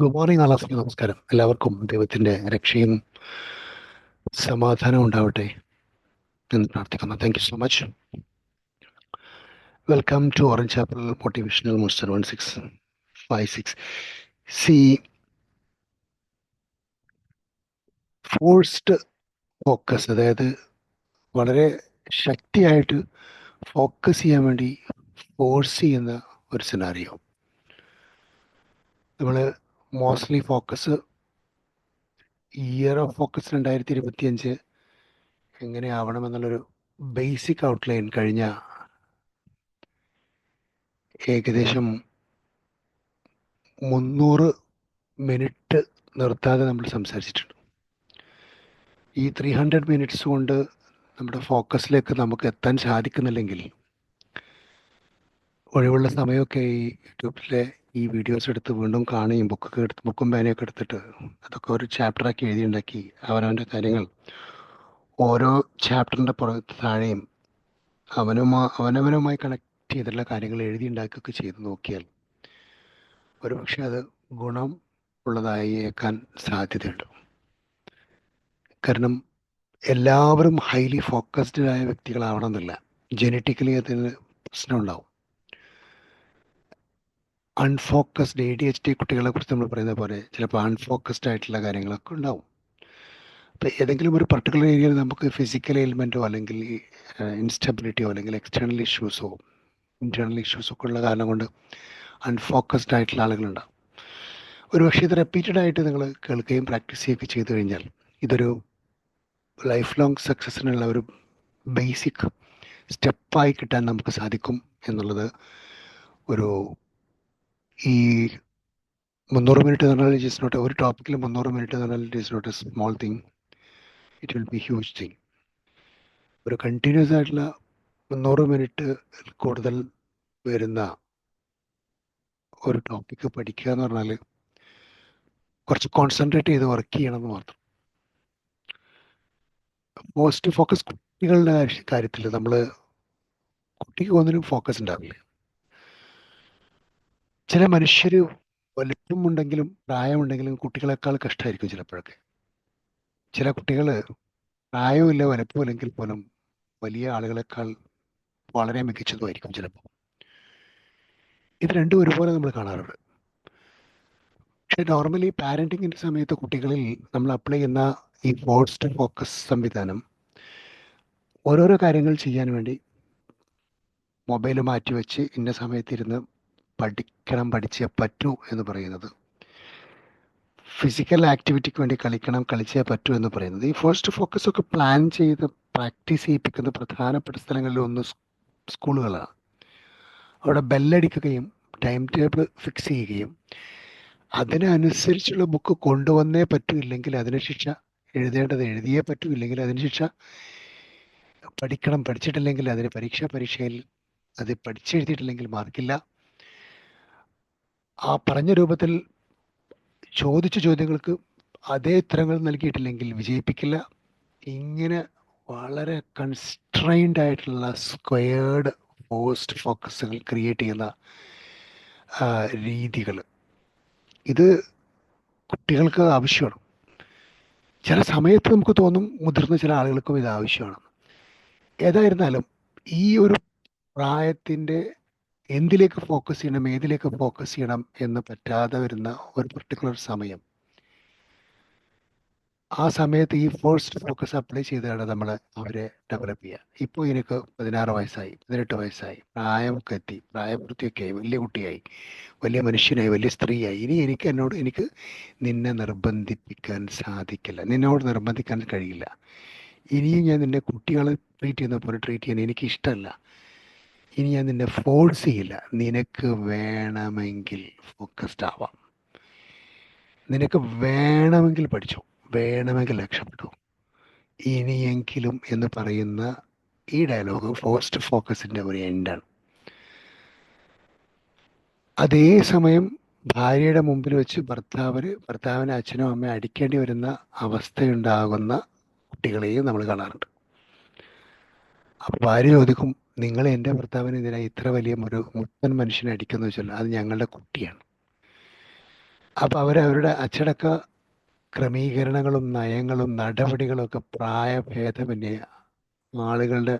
Good morning ആളാഫിക്ക് നമസ്കാരം. എല്ലാവർക്കും ദൈവത്തിൻ്റെ രക്ഷയും സമാധാനവും ഉണ്ടാവട്ടെ എന്ന് പ്രാർത്ഥിക്കുന്നു. Thank you so much. Welcome to orange apple motivational മൂസ്റ്റർ 1656. സി ഫോഴ്സ്ഡ് ഫോക്കസ്, അതായത് വളരെ ശക്തിയായിട്ട് ഫോക്കസ് ചെയ്യാൻ വേണ്ടി ഫോഴ്സ് ചെയ്യുന്ന ഒരു സിനാറിയോ. നമ്മൾ mostly focus year of focus 2025 എങ്ങനെ ആവണമെന്നുള്ളൊരു ബേസിക് ഔട്ട്ലൈൻ കഴിഞ്ഞ ഏകദേശം 300 മിനിറ്റ് നിർത്താതെ നമ്മൾ സംസാരിച്ചിട്ടുണ്ട്. ഈ 300 മിനിറ്റ്സ് കൊണ്ട് നമ്മുടെ ഫോക്കസിലേക്ക് നമുക്ക് എത്താൻ സാധിക്കുന്നില്ലെങ്കിൽ ഒഴിവുള്ള സമയമൊക്കെ ഈ യൂട്യൂബിലെ ഈ വീഡിയോസ് എടുത്ത് വീണ്ടും കാണുകയും ബുക്കും പേനയൊക്കെ എടുത്തിട്ട് അതൊക്കെ ഒരു ചാപ്റ്ററാക്കി എഴുതിയുണ്ടാക്കി അവനവൻ്റെ കാര്യങ്ങൾ ഓരോ ചാപ്റ്ററിൻ്റെ പുറത്ത് താഴെയും അവനവനുമായി കണക്ട് ചെയ്തിട്ടുള്ള കാര്യങ്ങൾ എഴുതിയുണ്ടാക്കുകയൊക്കെ ചെയ്ത് നോക്കിയാൽ ഒരുപക്ഷെ അത് ഗുണം ഉള്ളതായേക്കാൻ സാധ്യതയുണ്ട്. കാരണം എല്ലാവരും ഹൈലി ഫോക്കസ്ഡ് ആയ വ്യക്തികളാവണമെന്നില്ല. ജനറ്റിക്കലി അതിന് പ്രശ്നമുണ്ടാവും. അൺഫോക്കസ്ഡ് ADHD കുട്ടികളെ കുറിച്ച് നമ്മൾ പറയുന്ന പോലെ ചിലപ്പോൾ അൺഫോക്കസ്ഡ് ആയിട്ടുള്ള കാര്യങ്ങളൊക്കെ ഉണ്ടാവും. അപ്പോൾ ഏതെങ്കിലും ഒരു പർട്ടിക്കുലർ ഏരിയയിൽ നമുക്ക് ഫിസിക്കൽ എയിൽമെൻറ്റോ അല്ലെങ്കിൽ ഇൻസ്റ്റബിലിറ്റിയോ അല്ലെങ്കിൽ എക്സ്റ്റേണൽ ഇഷ്യൂസോ ഇൻറ്റേർണൽ ഇഷ്യൂസോ ഒക്കെ ഉള്ള കാരണം കൊണ്ട് അൺഫോക്കസ്ഡ് ആയിട്ടുള്ള ആളുകളുണ്ടാവും. ഒരുപക്ഷെ ഇത് റിപ്പീറ്റഡ് ആയിട്ട് നിങ്ങൾ കേൾക്കുകയും പ്രാക്ടീസ് ചെയ്യുകയൊക്കെ ചെയ്തു കഴിഞ്ഞാൽ ഇതൊരു ലൈഫ് ലോങ് സക്സസ്സിനുള്ള ഒരു ബേസിക് സ്റ്റെപ്പായി കിട്ടാൻ നമുക്ക് സാധിക്കും എന്നുള്ളത് ഒരു ഈ 300 മിനിറ്റ് എന്ന് പറഞ്ഞാൽ ഇറ്റ് നോട്ട് ഒരു ടോപ്പിക്കിൽ 300 മിനിറ്റ് എന്ന് പറഞ്ഞാൽ it is not a small thing, it will be huge thing. ഒരു കണ്ടിന്യൂസ് ആയിട്ടുള്ള 300 മിനിറ്റ് കൂടുതൽ വരുന്ന ഒരു ടോപ്പിക്ക് പഠിക്കുക എന്ന് പറഞ്ഞാൽ കുറച്ച് കോൺസെൻട്രേറ്റ് ചെയ്ത് വർക്ക് ചെയ്യണമെന്ന് മാത്രം. മോസ്റ്റ് ഫോക്കസ് കുട്ടികളുടെ കാര്യത്തിൽ നമ്മൾ കുട്ടിക്ക് ഒന്നിനും ഫോക്കസ് ഉണ്ടാവില്ല. ചില മനുഷ്യർ വലിപ്പമുണ്ടെങ്കിലും പ്രായമുണ്ടെങ്കിലും കുട്ടികളെക്കാൾ കഷ്ടമായിരിക്കും ചിലപ്പോഴൊക്കെ. ചില കുട്ടികൾ പ്രായമില്ല വലുപ്പമില്ലെങ്കിൽ പോലും വലിയ ആളുകളെക്കാൾ വളരെ മികച്ചതുമായിരിക്കും ചിലപ്പോൾ. ഇത് രണ്ടും ഒരുപോലെ നമ്മൾ കാണാറുണ്ട്. പക്ഷേ നോർമലി പാരൻറ്റിങ്ങിൻ്റെ സമയത്ത് കുട്ടികളിൽ നമ്മൾ അപ്ലൈ ചെയ്യുന്ന ഈ ഫോഴ്സ്ഡ് ഫോക്കസ് സംവിധാനം ഓരോരോ കാര്യങ്ങൾ ചെയ്യാൻ വേണ്ടി മൊബൈൽ മാറ്റിവെച്ച് ഇന്ന സമയത്തിരുന്ന് പഠിക്കണം, പഠിച്ചേ പറ്റൂ എന്ന് പറയുന്നത്, ഫിസിക്കൽ ആക്ടിവിറ്റിക്ക് വേണ്ടി കളിക്കണം, കളിച്ചേ പറ്റൂ എന്ന് പറയുന്നത്, ഈ ഫസ്റ്റ് ഫോക്കസ് ഒക്കെ പ്ലാൻ ചെയ്ത് പ്രാക്ടീസ് ചെയ്യിപ്പിക്കുന്ന പ്രധാനപ്പെട്ട സ്ഥലങ്ങളിൽ ഒന്ന് സ്കൂളുകളാണ്. അവിടെ ബെല്ലടിക്കുകയും ടൈം ടേബിൾ ഫിക്സ് ചെയ്യുകയും അതിനനുസരിച്ചുള്ള ബുക്ക് കൊണ്ടുവന്നേ പറ്റൂ, ഇല്ലെങ്കിൽ അതിന് ശിക്ഷ, എഴുതേണ്ടത് എഴുതിയേ പറ്റൂ, ഇല്ലെങ്കിൽ അതിന് ശിക്ഷ, പഠിക്കണം, പഠിച്ചിട്ടില്ലെങ്കിൽ അതിന് പരീക്ഷയിൽ അത് പഠിച്ചെഴുതിയിട്ടില്ലെങ്കിൽ മാർക്കില്ല, ആ പറഞ്ഞ രൂപത്തിൽ ചോദിച്ച ചോദ്യങ്ങൾക്ക് അതേ ഉത്തരങ്ങൾ നൽകിയിട്ടില്ലെങ്കിൽ വിജയിപ്പിക്കില്ല. ഇങ്ങനെ വളരെ കൺസ്ട്രെയിൻഡ് ആയിട്ടുള്ള സ്ക്വയേർഡ് പോസ്റ്റ് ഫോക്കസുകൾ ക്രിയേറ്റ് ചെയ്യുന്ന രീതികൾ ഇത് കുട്ടികൾക്ക് ആവശ്യമാണ്. ചില സമയത്ത് നമുക്ക് തോന്നും മുതിർന്ന ചില ആളുകൾക്കും ഇത് ആവശ്യമാണ്. ഏതായിരുന്നാലും ഈ ഒരു പ്രായത്തിൻ്റെ എന്തിലേക്ക് ഫോക്കസ് ചെയ്യണം, ഏതിലേക്ക് ഫോക്കസ് ചെയ്യണം എന്ന് പറ്റാതെ വരുന്ന ഒരു പർട്ടിക്കുലർ സമയം, ആ സമയത്ത് ഈ ഫോഴ്സ്ഡ് ഫോക്കസ് അപ്ലൈ ചെയ്താണ് നമ്മൾ അവരെ ഡെവലപ്പ് ചെയ്യുക. ഇപ്പോൾ എനിക്ക് 16 വയസ്സായി, 18 വയസ്സായി, പ്രായമൊക്കെ എത്തി, പ്രായപൂർത്തിയൊക്കെ ആയി, വലിയ കുട്ടിയായി, വലിയ മനുഷ്യനായി, വലിയ സ്ത്രീയായി. ഇനി എനിക്ക് നിന്നെ നിർബന്ധിപ്പിക്കാൻ സാധിക്കില്ല, നിന്നോട് നിർബന്ധിക്കാൻ കഴിയില്ല. ഇനിയും ഞാൻ നിന്നെ കുട്ടികളെ ട്രീറ്റ് ചെയ്യുന്ന പോലെ ട്രീറ്റ് ചെയ്യാൻ എനിക്ക് ഇഷ്ടമല്ല. ഇനി ഞാൻ നിന്നെ ഫോഴ്സ് ചെയ്യില്ല. നിനക്ക് വേണമെങ്കിൽ ഫോക്കസ്ഡ് ആവാം, നിനക്ക് വേണമെങ്കിൽ പഠിച്ചോ, വേണമെങ്കിൽ രക്ഷപ്പെട്ടു, ഇനിയെങ്കിലും എന്ന് പറയുന്ന ഈ ഡയലോഗ് ഫോസ്റ്റ് ഫോക്കസിൻ്റെ ഒരു എൻഡാണ്. അതേസമയം ഭാര്യയുടെ മുമ്പിൽ വെച്ച് ഭർത്താവിനെ അച്ഛനോ അമ്മയോ അടിക്കേണ്ടി വരുന്ന അവസ്ഥയുണ്ടാകുന്ന കുട്ടികളെയും നമ്മൾ കാണാറുണ്ട്. അപ്പോൾ ഭാര്യ ചോദിക്കും, നിങ്ങൾ എൻ്റെ ഭർത്താവിനെ ഇതിനായി ഇത്ര വലിയ ഒരു മുട്ടൻ മനുഷ്യനെ അടിക്കുന്നു വെച്ചാൽ അത് ഞങ്ങളുടെ കുട്ടിയാണ്. അപ്പോൾ അവരവരുടെ അച്ചടക്ക ക്രമീകരണങ്ങളും നയങ്ങളും നടപടികളും ഒക്കെ പ്രായഭേദമന്യേ ആളുകളുടെ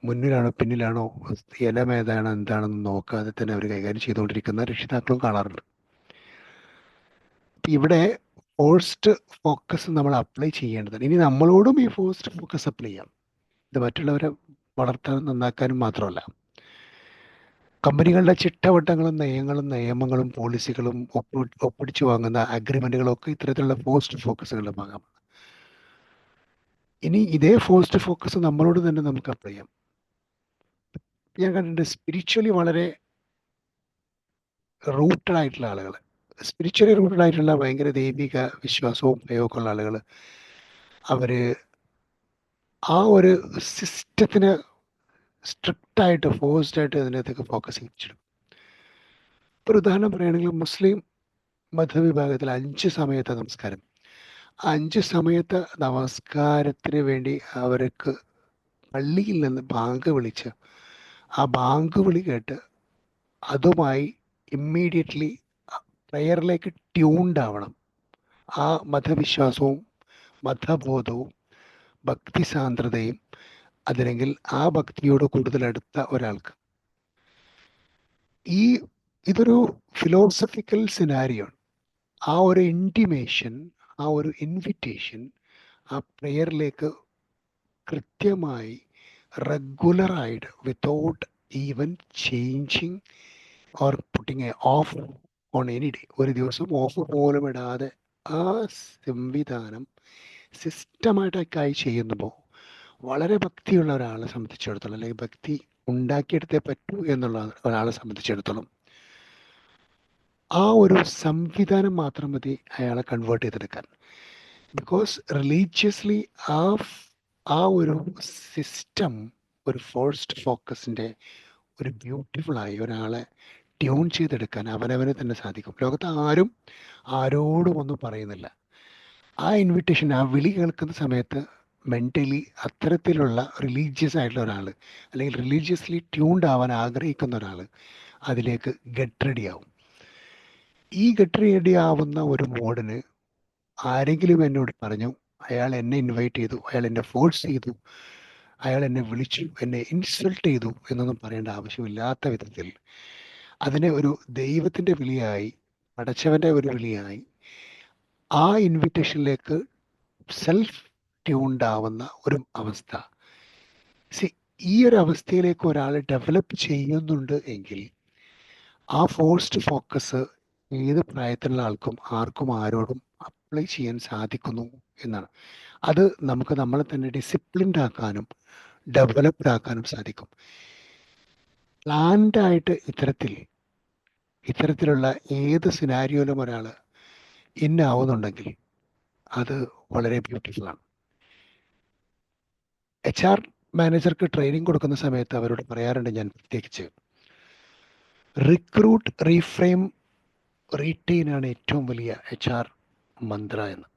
മുന്നിലാണോ പിന്നിലാണോ ഇനം ഏതാണോ എന്താണെന്ന് നോക്കാതെ തന്നെ അവർ കൈകാര്യം ചെയ്തുകൊണ്ടിരിക്കുന്ന രക്ഷിതാക്കളും കാണാറുണ്ട്. ഇവിടെ ഫോഴ്സ്ഡ് ഫോക്കസ് നമ്മൾ അപ്ലൈ ചെയ്യേണ്ടതാണ്. ഇനി നമ്മളോടും ഈ ഫോഴ്സ്ഡ് ഫോക്കസ് അപ്ലൈ ചെയ്യാം. ഇത് മറ്റുള്ളവരെ വളർത്താനും നന്നാക്കാനും മാത്രമല്ല. കമ്പനികളുടെ ചിട്ടവട്ടങ്ങളും നയങ്ങളും നിയമങ്ങളും പോളിസികളും ഒപ്പിടിച്ചു വാങ്ങുന്ന അഗ്രിമെന്റുകളും ഒക്കെ ഇത്തരത്തിലുള്ള ഫോഴ്സ്ഡ് ഫോക്കസുകളുടെ ഭാഗമാണ്. ഇനി ഇതേ ഫോഴ്സ്ഡ് ഫോക്കസ് നമ്മളോട് തന്നെ നമുക്ക് അപ്ലൈ ചെയ്യാം. ഞാൻ കണ്ടിട്ടുണ്ട് സ്പിരിച്വലി വളരെ റൂട്ടഡ് ആയിട്ടുള്ള ആളുകൾ, സ്പിരിച്വലി റൂട്ടഡ് ആയിട്ടുള്ള ഭയങ്കര ദൈവിക വിശ്വാസവും ഭയമൊക്കെ ഉള്ള ആളുകൾ, അവർ ആ ഒരു സിസ്റ്റത്തിന് സ്ട്രിക്റ്റായിട്ട് ഫോഴ്സ്ഡ് ആയിട്ട് അതിനകത്തേക്ക് ഫോക്കസ് ചെയ്യിച്ചിടും. ഒരു ഉദാഹരണം പറയുകയാണെങ്കിൽ മുസ്ലിം മതവിഭാഗത്തിൽ 5 സമയത്തെ നമസ്കാരം, 5 സമയത്തെ നമസ്കാരത്തിന് വേണ്ടി അവർക്ക് പള്ളിയിൽ നിന്ന് ബാങ്ക് വിളിച്ച് ആ ബാങ്ക് വിളി കേട്ട് അതുമായി ഇമ്മീഡിയറ്റ്ലി പ്രയറിലേക്ക് ട്യൂൺഡ് ആവണം. ആ മതവിശ്വാസവും മതബോധവും ഭക്തി സാന്ദ്രതയും അതല്ലെങ്കിൽ ആ ഭക്തിയോട് കൂടുതൽ അടുത്ത ഒരാൾക്ക് ഈ ഇതൊരു ഫിലോസഫിക്കൽ സിനാരിയോ ആണ്. ആ ഒരു ഇൻറ്റിമേഷൻ, ആ ഒരു ഇൻവിറ്റേഷൻ ആ പ്രെയറിലേക്ക് കൃത്യമായി റെഗുലറായിട്ട് without even changing or putting a off on any day, ഒരു ദിവസം ഓഫ് പോലും ഇടാതെ ആ സംവിധാനം സിസ്റ്റമായിട്ടൊക്കെയായി ചെയ്യുമ്പോൾ വളരെ ഭക്തിയുള്ള ഒരാളെ സംബന്ധിച്ചിടത്തോളം, അല്ലെങ്കിൽ ഭക്തി ഉണ്ടാക്കിയെടുത്തേ പറ്റൂ എന്നുള്ള ഒരാളെ സംബന്ധിച്ചിടത്തോളം ആ ഒരു സംവിധാനം മാത്രം മതി അയാളെ കൺവേർട്ട് ചെയ്തെടുക്കാൻ. ബിക്കോസ് റിലീജിയസ്ലി ആ ആ ഒരു സിസ്റ്റം ഒരു ഫോഴ്സ്ഡ് ഫോക്കസിൻ്റെ ഒരു ബ്യൂട്ടിഫുള്ളായി ഒരാളെ ട്യൂൺ ചെയ്തെടുക്കാൻ അവനവന് തന്നെ സാധിക്കും. ലോകത്ത് ആരും ആരോടും ഒന്നും പറയുന്നില്ല. ആ ഇൻവിറ്റേഷൻ, ആ വിളി കേൾക്കുന്ന സമയത്ത് മെൻ്റലി അത്തരത്തിലുള്ള റിലീജിയസ് ആയിട്ടുള്ള ഒരാൾ അല്ലെങ്കിൽ റിലീജിയസ്ലി ട്യൂൺഡ് ആവാൻ ആഗ്രഹിക്കുന്ന ഒരാൾ അതിലേക്ക് ഗെറ്റ് റെഡി ആവും. ഈ ഗെറ്റ് റെഡി ആവുന്ന ഒരു മോഡിന് ആരെങ്കിലും എന്നോട് പറഞ്ഞു, അയാൾ എന്നെ ഇൻവൈറ്റ് ചെയ്തു, അയാൾ എന്നെ ഫോഴ്സ് ചെയ്തു, അയാൾ എന്നെ വിളിച്ചു, എന്നെ ഇൻസൾട്ട് ചെയ്തു എന്നൊന്നും പറയേണ്ട ആവശ്യമില്ലാത്ത വിധത്തിൽ അതിനെ ഒരു ദൈവത്തിൻ്റെ വിളിയായി, പടച്ചവൻ്റെ ഒരു വിളിയായി ആ ഇൻവിറ്റേഷനിലേക്ക് സെൽഫ് ട്യൂൺഡ് ആവുന്ന ഒരു അവസ്ഥ. ഈ ഒരു അവസ്ഥയിലേക്ക് ഒരാൾ ഡെവലപ്പ് ചെയ്യുന്നുണ്ട് എങ്കിൽ ആ ഫോഴ്സ്ഡ് ഫോക്കസ് ഏത് പ്രായത്തിലുള്ള ആൾക്കും ആർക്കും ആരോടും അപ്ലൈ ചെയ്യാൻ സാധിക്കുന്നു എന്നാണ്. അത് നമുക്ക് നമ്മളെ തന്നെ ഡിസിപ്ലിൻഡ് ആക്കാനും ഡെവലപ്ഡ് ആക്കാനും സാധിക്കും. പ്ലാൻഡ് ആയിട്ട് ഇത്തരത്തിലുള്ള ഏത് സിനാരിയോയിലും ഒരാൾ ഇന്നാവുന്നുണ്ടെങ്കിൽ അത് വളരെ ബ്യൂട്ടിഫുള്ളാണ്. HR മാനേജർക്ക് ട്രെയിനിങ് കൊടുക്കുന്ന സമയത്ത് അവരോട് പറയാറുണ്ട് ഞാൻ പ്രത്യേകിച്ച്, റിക്രൂട്ട്, റീഫ്രെയിം, റീറ്റെയിൻ ആണ് ഏറ്റവും വലിയ HR മന്ത്ര എന്ന്.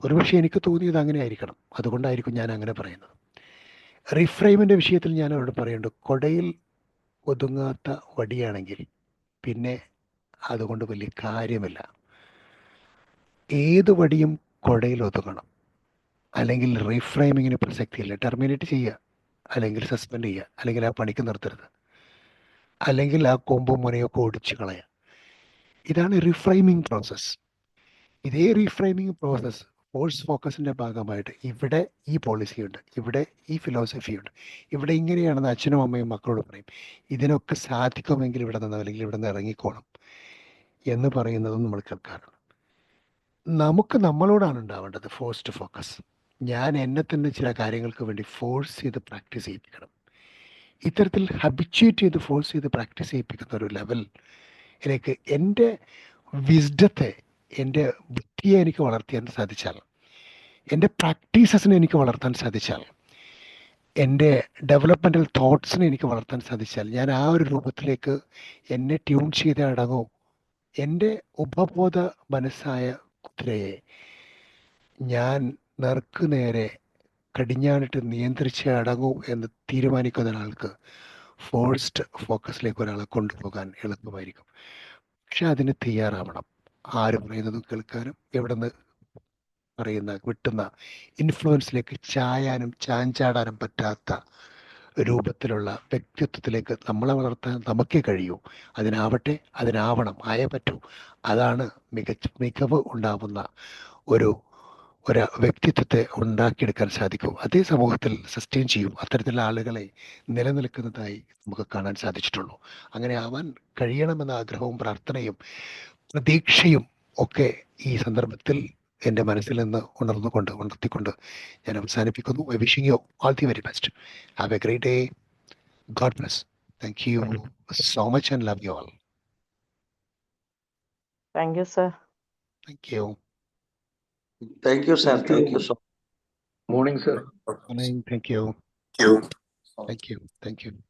ഒരുപക്ഷെ എനിക്ക് തോന്നിയത് അങ്ങനെ ആയിരിക്കണം, അതുകൊണ്ടായിരിക്കും ഞാൻ അങ്ങനെ പറയുന്നത്. റീഫ്രെയിമിൻ്റെ വിഷയത്തിൽ ഞാൻ അവരോട് പറയുന്നുണ്ട്, കൊടയിൽ ഒതുങ്ങാത്ത വടിയാണെങ്കിൽ പിന്നെ അതുകൊണ്ട് വലിയ കാര്യമില്ല. ഏത് വടിയും കൊടയിൽ ഒതുങ്ങണം, അല്ലെങ്കിൽ റീഫ്രെയിമിങ്ങിന് പ്രസക്തിയില്ല. ടെർമിനേറ്റ് ചെയ്യുക, അല്ലെങ്കിൽ സസ്പെൻഡ് ചെയ്യുക, അല്ലെങ്കിൽ ആ പണിക്ക് നിർത്തരുത്, അല്ലെങ്കിൽ ആ കൊമ്പും മുനയൊക്കെ ഒടിച്ചു കളയുക. ഇതാണ് റീഫ്രെയിമിംഗ് പ്രോസസ്സ്. ഇതേ റീഫ്രെയിമിംഗ് പ്രോസസ്സ് ഫോഴ്സ് ഫോക്കസിൻ്റെ ഭാഗമായിട്ട് ഇവിടെ ഈ പോളിസിയുണ്ട്, ഇവിടെ ഈ ഫിലോസഫിയുണ്ട്, ഇവിടെ ഇങ്ങനെയാണെന്ന് അച്ഛനും അമ്മയും മക്കളോട് പറയും. ഇതിനൊക്കെ സാധിക്കുമെങ്കിൽ ഇവിടെ നിന്ന്, അല്ലെങ്കിൽ ഇവിടെ നിന്ന് ഇറങ്ങിക്കോണം എന്ന് പറയുന്നതും നമ്മൾ കേൾക്കാറുണ്ട്. നമുക്ക് നമ്മളോടാണ് ഉണ്ടാവേണ്ടത് ഫോഴ്സ്ഡ് ഫോക്കസ്. ഞാൻ എന്നെ തന്നെ ചില കാര്യങ്ങൾക്ക് വേണ്ടി ഫോഴ്സ് ചെയ്ത് പ്രാക്ടീസ് ചെയ്യിപ്പിക്കണം. ഇത്തരത്തിൽ ഹബിച്വേറ്റ് ചെയ്ത് ഫോഴ്സ് ചെയ്ത് പ്രാക്ടീസ് ചെയ്യിപ്പിക്കുന്ന ഒരു ലെവലിലേക്ക് എൻ്റെ വിസ്ഡത്തെ, എൻ്റെ ബുദ്ധിയെ എനിക്ക് വളർത്താൻ സാധിച്ചാൽ, എൻ്റെ പ്രാക്ടീസസിനെ എനിക്ക് വളർത്താൻ സാധിച്ചാൽ, എൻ്റെ ഡെവലപ്മെൻറ്റൽ തോട്ട്സിനെ എനിക്ക് വളർത്താൻ സാധിച്ചാൽ, ഞാൻ ആ ഒരു രൂപത്തിലേക്ക് എന്നെ ട്യൂൺ ചെയ്ത് അടങ്ങും. എൻ്റെ ഉപബോധ മനസ്സായ കുതിരയെ ഞാൻ നേർക്ക് നേരെ കടിഞ്ഞാണിട്ട് നിയന്ത്രിച്ച് അടങ്ങൂ എന്ന് തീരുമാനിക്കുന്ന ഒരാൾക്ക് ഫോഴ്സ്ഡ് ഫോക്കസിലേക്ക് ഒരാളെ കൊണ്ടുപോകാൻ എളുപ്പമായിരിക്കും. പക്ഷെ അതിന് തയ്യാറാവണം. ആര് പറയുന്നതും കേൾക്കാനും എവിടുന്ന് വിട്ടുന്ന ഇൻഫ്ലുവൻസിലേക്ക് ചായാനും ചാഞ്ചാടാനും പറ്റാത്ത രൂപത്തിലുള്ള വ്യക്തിത്വത്തിലേക്ക് നമ്മളെ വളർത്താൻ നമുക്കേ കഴിയൂ. അതിനാവണം, ആയേ പറ്റൂ. അതാണ് മികവ് ഉണ്ടാവുന്ന ഒരു വ്യക്തിത്വത്തെ ഉണ്ടാക്കിയെടുക്കാൻ സാധിക്കും. അതേ സമൂഹത്തിൽ സസ്റ്റെയിൻ ചെയ്യും. അത്തരത്തിലുള്ള ആളുകളെ നിലനിൽക്കുന്നതായി നമുക്ക് കാണാൻ സാധിച്ചിട്ടുള്ളൂ. അങ്ങനെ ആവാൻ കഴിയണമെന്ന ആഗ്രഹവും പ്രാർത്ഥനയും പ്രതീക്ഷയും ഒക്കെ ഈ സന്ദർഭത്തിൽ എൻ്റെ മനസ്സിൽ നിന്ന് ഉണർത്തിക്കൊണ്ട് ഞാൻ അവസാനിപ്പിക്കുന്നു. I wishing you all the very best. Have A great day. God bless. Thank you so much and love you all. Thank you, sir. Thank you. Thank you, sir. Thank you so much. Morning, sir. Morning. Thank you. Thank you.